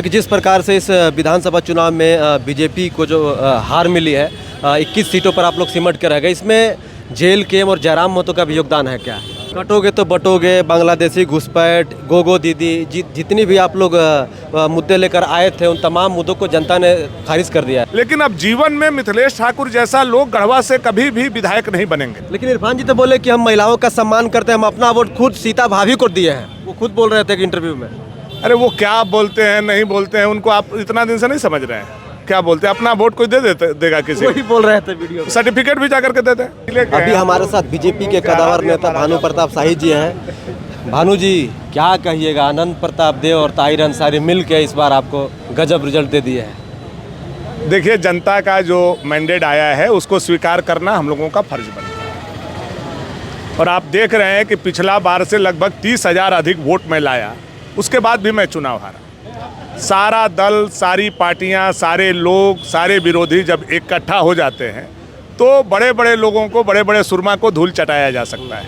कि जिस प्रकार से इस विधानसभा चुनाव में बीजेपी को जो हार मिली है, 21 सीटों पर आप लोग सिमट कर रह गए, इसमें जेल केम और जयराम महतो का भी योगदान है क्या? कटोगे तो बटोगे, बांग्लादेशी घुसपैठ, गोगो दीदी, जितनी भी आप लोग मुद्दे लेकर आए थे उन तमाम मुद्दों को जनता ने खारिज कर दिया है। लेकिन अब जीवन में मिथिलेश ठाकुर जैसा लोग गढ़वा से कभी भी विधायक नहीं बनेंगे। लेकिन इरफान जी तो बोले कि हम महिलाओं का सम्मान करते हैं, हम अपना वोट खुद सीता भाभी को दिए हैं। वो खुद बोल रहे थे कि इंटरव्यू में। अरे वो क्या बोलते हैं नहीं बोलते हैं उनको आप इतना दिन से नहीं समझ रहे हैं। क्या बोलते हैं, अपना वोट कोई देगा किसी वही बोल रहे थे वीडियो में। सर्टिफिकेट भी जाकर के देते हैं। अभी हमारे साथ बीजेपी के कदावर नेता भानु प्रताप शाही जी हैं। भानु जी, क्या कहिएगा, आनंद प्रताप देव और ताहिर अंसारी मिल के इस बार आपको गजब रिजल्ट दे दिए हैं। देखिए, जनता का जो मैंडेट आया है उसको स्वीकार करना हम लोगों का फर्ज बनता है। और आप देख रहे हैं कि पिछला बार से लगभग 30,000 अधिक वोट मैं लाया, उसके बाद भी मैं चुनाव हारा। सारा दल, सारी पार्टियां, सारे लोग, सारे विरोधी जब इकट्ठा हो जाते हैं तो बड़े बड़े लोगों को, बड़े बड़े सुरमा को धूल चटाया जा सकता है।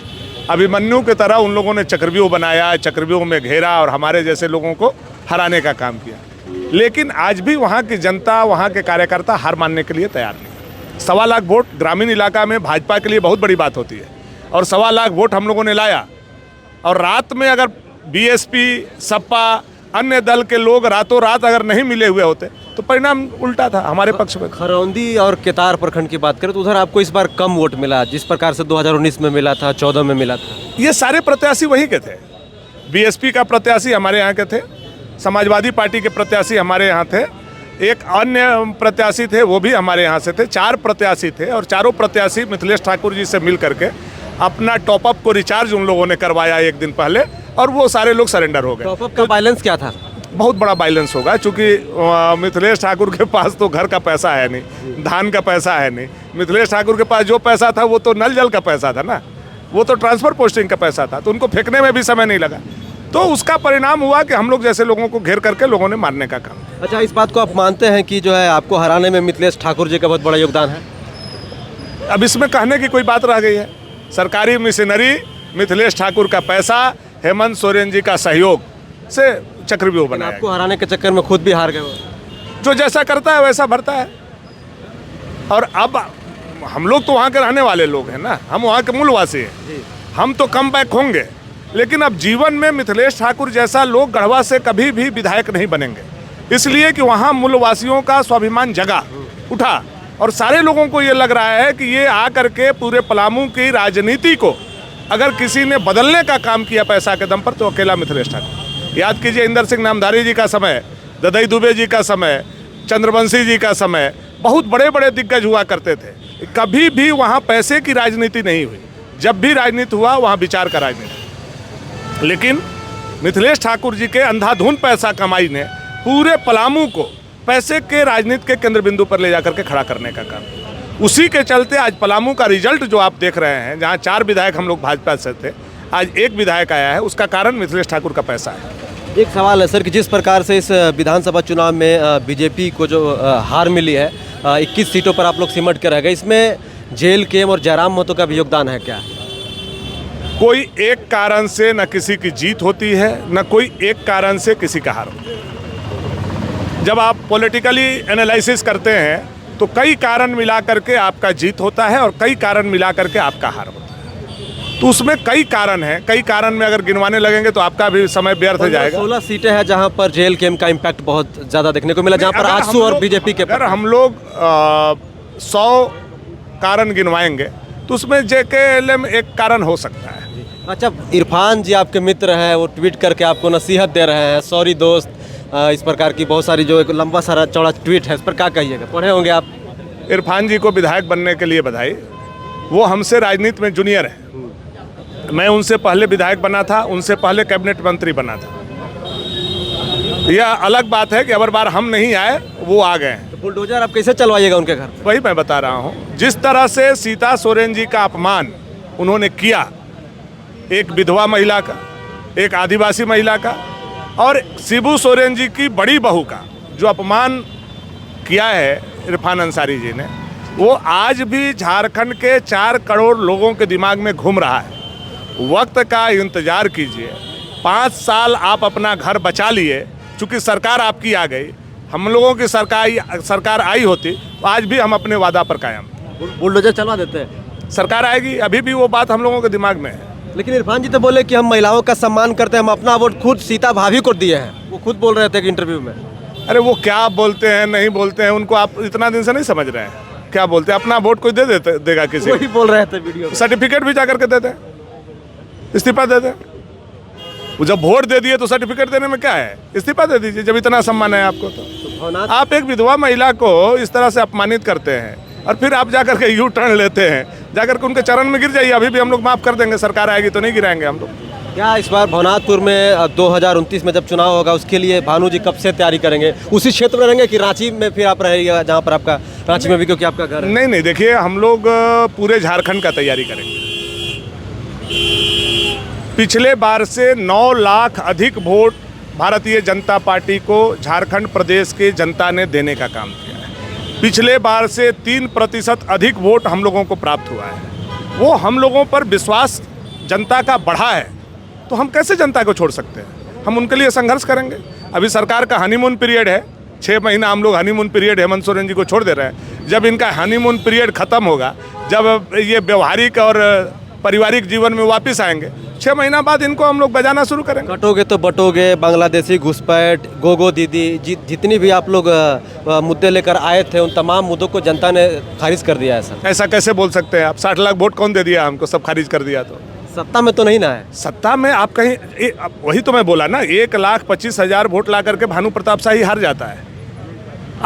अभिमन्यु की तरह उन लोगों ने चक्रव्यूह बनाया, चक्रव्यूह में घेरा और हमारे जैसे लोगों को हराने का काम किया। लेकिन आज भी वहाँ की जनता, वहाँ के कार्यकर्ता हार मानने के लिए तैयार नहीं। 1.25 लाख वोट ग्रामीण इलाका में भाजपा के लिए बहुत बड़ी बात होती है और 1.25 लाख वोट हम लोगों ने लाया। और रात में अगर बीएसपी, सपा, अन्य दल के लोग रातों रात अगर नहीं मिले हुए होते तो परिणाम उल्टा था हमारे पक्ष में। खरौंदी और केतार प्रखंड की बात करें तो उधर आपको इस बार कम वोट मिला, जिस प्रकार से 2019 में मिला था, 14 में मिला था। ये सारे प्रत्याशी वहीं के थे। बीएसपी का प्रत्याशी हमारे यहाँ के थे, समाजवादी पार्टी के प्रत्याशी हमारे यहाँ थे, एक अन्य प्रत्याशी थे वो भी हमारे यहाँ से थे। 4 प्रत्याशी थे और चारों प्रत्याशी मिथिलेश ठाकुर जी से मिल करके अपना टॉपअप को रिचार्ज उन लोगों ने करवाया एक दिन पहले और वो सारे लोग सरेंडर हो गए। टॉपअप का बैलेंस क्या था? बहुत बड़ा बैलेंस होगा, चूँकि मिथिलेश ठाकुर के पास तो घर का पैसा है नहीं, धान का पैसा है नहीं। मिथिलेश ठाकुर के पास जो पैसा था वो तो नल जल का पैसा था ना, वो तो ट्रांसफर पोस्टिंग का पैसा था, तो उनको फेंकने में भी समय नहीं लगा। तो उसका परिणाम हुआ कि हम लोग जैसे लोगों को घेर करके लोगों ने मारने का काम। अच्छा, इस बात को आप मानते हैं कि जो है आपको हराने में मिथिलेश ठाकुर जी का बहुत बड़ा योगदान है? अब इसमें कहने की कोई बात रह गई है? सरकारी मिशनरी, मिथिलेश ठाकुर का पैसा, हेमंत सोरेन जी का सहयोग से चक्रव्यूह बनाया। आपको हराने के चक्कर में खुद भी हार गए। जो जैसा करता है वैसा भरता है। और अब हम लोग तो वहाँ के रहने वाले लोग हैं ना, हम वहाँ के मूलवासी हैं, हम तो कम बैक होंगे। लेकिन अब जीवन में मिथिलेश ठाकुर जैसा लोग गढ़वा से कभी भी विधायक नहीं बनेंगे, इसलिए कि वहाँ मूलवासियों का स्वाभिमान जगा उठा और सारे लोगों को ये लग रहा है कि ये आकर के पूरे पलामू की राजनीति को अगर किसी ने बदलने का काम किया पैसा के दम पर तो अकेला मिथिलेश ठाकुर। याद कीजिए, इंदर सिंह नामधारी जी का समय, ददई दुबे जी का समय, चंद्रवंशी जी का समय, बहुत बड़े बड़े दिग्गज हुआ करते थे। कभी भी वहाँ पैसे की राजनीति नहीं हुई। जब भी राजनीति हुआ वहाँ विचार का राजनीति। लेकिन मिथिलेश ठाकुर जी के अंधाधुन पैसा कमाई ने पूरे पलामू को पैसे के राजनीति के केंद्र बिंदु पर ले जाकर के खड़ा करने का काम। उसी के चलते आज पलामू का रिजल्ट जो आप देख रहे हैं, जहाँ 4 विधायक हम लोग भाजपा से थे, आज 1 विधायक आया है, उसका कारण मिथिलेश ठाकुर का पैसा है। एक सवाल है सर कि जिस प्रकार से इस विधानसभा चुनाव में बीजेपी को जो हार मिली है, 21 सीटों पर आप लोग सिमट कर रह गए, इसमें जेल केम और जयराम महतो का भी योगदान है क्या? कोई एक कारण से न किसी की जीत होती है, न कोई एक कारण से किसी का हार होता है। जब आप पॉलिटिकली एनालिसिस करते हैं तो कई कारण मिला करके आपका जीत होता है और कई कारण मिला करके आपका हार होता है। तो उसमें कई कारण हैं, कई कारण में अगर गिनवाने लगेंगे तो आपका भी समय व्यर्थ हो जाएगा। 16 सीटें हैं जहां पर जेल केम का इम्पैक्ट बहुत ज़्यादा देखने को मिला, जहां पर आजसू और बीजेपी के। अगर हम लोग 100 कारण गिनवाएंगे तो उसमें JKLM एक कारण हो सकता है। अच्छा, इरफान जी आपके मित्र हैं, वो ट्वीट करके आपको नसीहत दे रहे हैं, सॉरी दोस्त, इस प्रकार की बहुत सारी जो एक लंबा सारा चौड़ा ट्वीट है, इस पर क्या कहिएगा? पढ़े होंगे आप। इरफान जी को विधायक बनने के लिए बधाई। वो हमसे राजनीति में जूनियर है। मैं उनसे पहले विधायक बना था, उनसे पहले कैबिनेट मंत्री बना था। यह अलग बात है कि अगर बार हम नहीं आए, वो आ गए। तो बुलडोजर आप कैसे चलवाइएगा उनके घर? वही मैं बता रहा हूँ। जिस तरह से सीता सोरेन जी का अपमान उन्होंने किया, एक विधवा महिला का, एक आदिवासी महिला का और शिबू सोरेन जी की बड़ी बहू का जो अपमान किया है इरफान अंसारी जी ने, वो आज भी झारखंड के 4 करोड़ लोगों के दिमाग में घूम रहा है। वक्त का इंतजार कीजिए। 5 साल आप अपना घर बचा लिए, चूंकि सरकार आपकी आ गई, हम लोगों की सरकार आई होती तो आज भी हम अपने वादा पर कायम। बुलडोजर चलवा देते हैं। सरकार आएगी, अभी भी वो बात हम लोगों के दिमाग में है। लेकिन इरफान जी तो बोले कि हम महिलाओं का सम्मान करते हैं, हम अपना वोट खुद सीता भाभी को दिए हैं। वो खुद बोल रहे थे कि इंटरव्यू में। अरे वो क्या बोलते हैं नहीं बोलते हैं उनको आप इतना दिन से नहीं समझ रहे हैं। क्या बोलते हैं, अपना वोट कोई देगा किसी वही बोल रहे थे वीडियो में। सर्टिफिकेट भी जाकर के दे दें, इस्तीफा दे दें। वो जब वोट दे दिए तो सर्टिफिकेट देने में क्या है, इस्तीफा दे दीजिए जब इतना सम्मान है आपको। तो भवनाथ आप एक विधवा महिला को इस तरह से अपमानित करते हैं और फिर आप जाकर के यू टर्न लेते हैं, जाकर के उनके चरण में गिर जाइए। अभी भी हम लोग माफ़ कर देंगे, सरकार आएगी तो नहीं गिराएंगे हम लोग। क्या इस बार भवनाथपुर में 2029 में जब चुनाव होगा उसके लिए भानु जी कब से तैयारी करेंगे? उसी क्षेत्र में रहेंगे कि रांची में फिर आप रहेगा जहाँ पर आपका रांची में भी, क्योंकि आपका घर है? नहीं, देखिए हम लोग पूरे झारखंड का तैयारी करेंगे। पिछले बार से 9 लाख अधिक वोट भारतीय जनता पार्टी को झारखंड प्रदेश के जनता ने देने का काम किया है। पिछले बार से 3% अधिक वोट हम लोगों को प्राप्त हुआ है। वो हम लोगों पर विश्वास जनता का बढ़ा है, तो हम कैसे जनता को छोड़ सकते हैं? हम उनके लिए संघर्ष करेंगे। अभी सरकार का हनीमून पीरियड है, 6 महीना हम लोग हनीमून पीरियड हेमंत सोरेन जी को छोड़ दे रहे हैं। जब इनका हनीमून पीरियड खत्म होगा, जब ये व्यवहारिक और पारिवारिक जीवन में वापस आएंगे, 6 महीना बाद इनको हम लोग बजाना शुरू करेंगे। कटोगे तो बटोगे, बांग्लादेशी घुसपैठ, गोगो दीदी, जितनी भी आप लोग मुद्दे लेकर आए थे उन तमाम मुद्दों को जनता ने खारिज कर दिया है सर। ऐसा कैसे बोल सकते हैं आप? 60 लाख वोट कौन दे दिया हमको, सब खारिज कर दिया? तो सत्ता में तो नहीं ना है। सत्ता में आप कहीं वही तो मैं बोला ना, 1,25,000 वोट ला करके भानु प्रताप शाही हार जाता है।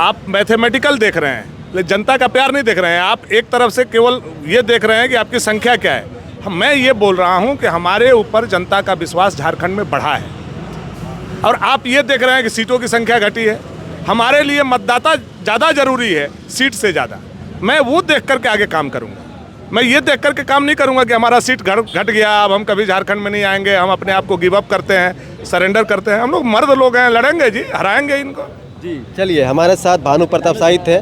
आप मैथमेटिकल देख रहे हैं, लेकिन जनता का प्यार नहीं देख रहे हैं। आप एक तरफ से केवल ये देख रहे हैं कि आपकी संख्या क्या है। मैं ये बोल रहा हूँ कि हमारे ऊपर जनता का विश्वास झारखंड में बढ़ा है, और आप ये देख रहे हैं कि सीटों की संख्या घटी है। हमारे लिए मतदाता ज़्यादा जरूरी है सीट से ज़्यादा। मैं वो देख करके आगे काम करूँगा। मैं ये देख करके काम नहीं करूँगा कि हमारा सीट घट गया, अब हम कभी झारखंड में नहीं आएंगे, हम अपने आप को गिव अप करते हैं, सरेंडर करते हैं। हम लोग मर्द लोग हैं, लड़ेंगे जी, हराएंगे इनको। जी चलिए, हमारे साथ भानु प्रताप शाही थे।